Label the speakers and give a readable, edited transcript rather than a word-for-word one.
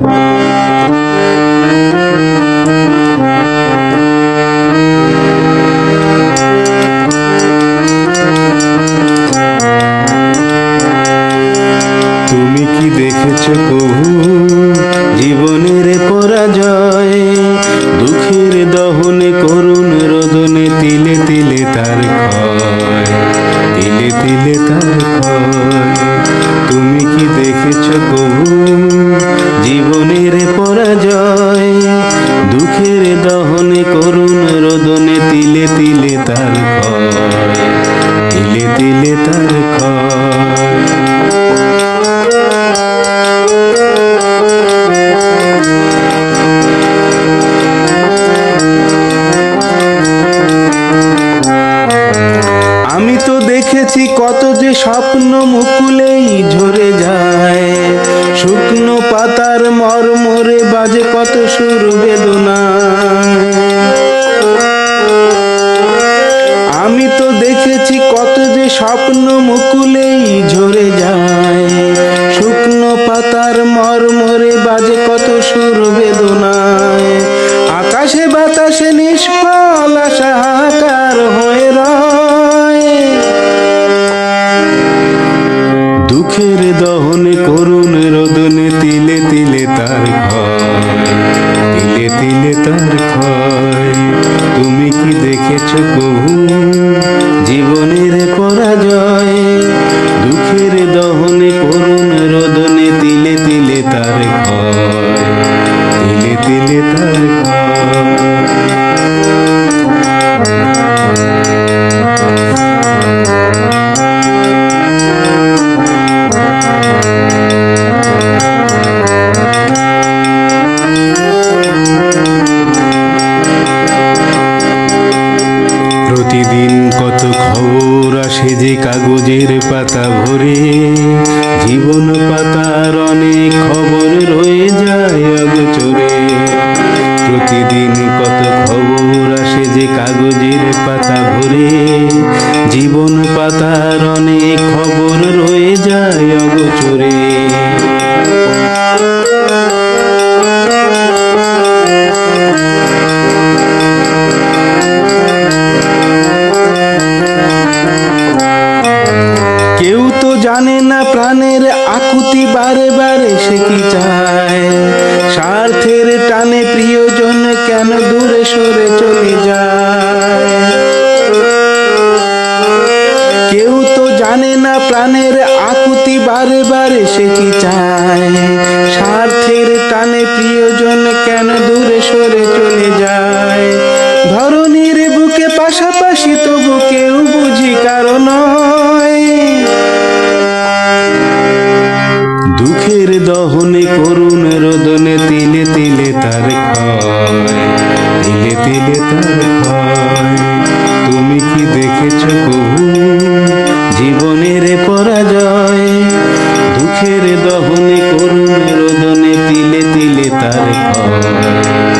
Speaker 1: তুমি কি দেখেছো কবু জীবনের পরাজয়? দুঃখের দহনে করুণ রোদনে তিলে তিলে তার ক্ষয়, তিলে তিলে তার ক্ষয়। তুমি কি দেখেছো কবু জীবনের পরাজয়? দুঃখের দহনে করুণ রোদনে তিলে তিলে তার ক্ষয়, তিলে তিলে তার ক্ষয়। আমি তো দেখেছি কত যে স্বপ্ন মুকুলেই ঝরে যায়, শুকনো পাতার মরমরে বাজে কত সুর বেদনায়। আমি তো দেখেছি কত যে স্বপ্ন মুকুলেই ঝরে যায়, শুকনো পাতার মরমরে বাজে কত সুর বেদনায়। আকাশে বাতাসে নিষ্ফল আশা হাহাকার হয়ে রয়, দুঃখের দহনে করুণ রোদনে তিলে তিলে তার ক্ষয়, তিলে তিলে তার ক্ষয়। তুমি কি দেখেছো কবু জীবনের পরাজয়? দুঃখের দহনে করুণ রোদনে তিলে তিলে তার ক্ষয়, তিলে তিলে তার ক্ষয়। প্রতিদিন কত খবর আসে যে কাগজের পাতা ভরে, জীবন পাতার অনেক খবর রয়ে যায় অগোচরে। প্রতিদিন কত খবর আসে যে কাগজের পাতা ভরে, জীবন পাতার অনেক খবর রয়ে যায় অগোচরে। কেউ তো জানে না প্রাণের আকুতি বারে বারে সে কি চায়, স্বার্থের টানে প্রিয়জন কেন দূরে সরে চলে যায়। কেউ তো জানে না প্রাণের আকুতি বারে বারে সে কি চায়, স্বার্থের টানে প্রিয়জন কেন দূরে সরে চলে যায়। ধরনীর বুকে পাশাপাশি তবু কেউ বুঝি কারণ দুঃখের দহনে করুণ রোদনে তিলে তিলে তার ক্ষয়, তিলে তিলে তার ক্ষয়। তুমি কি দেখেছো কবু জীবনের পরাজয়? দুঃখের দহনে করুণ রোদনে তিলে তিলে তার ক্ষয়।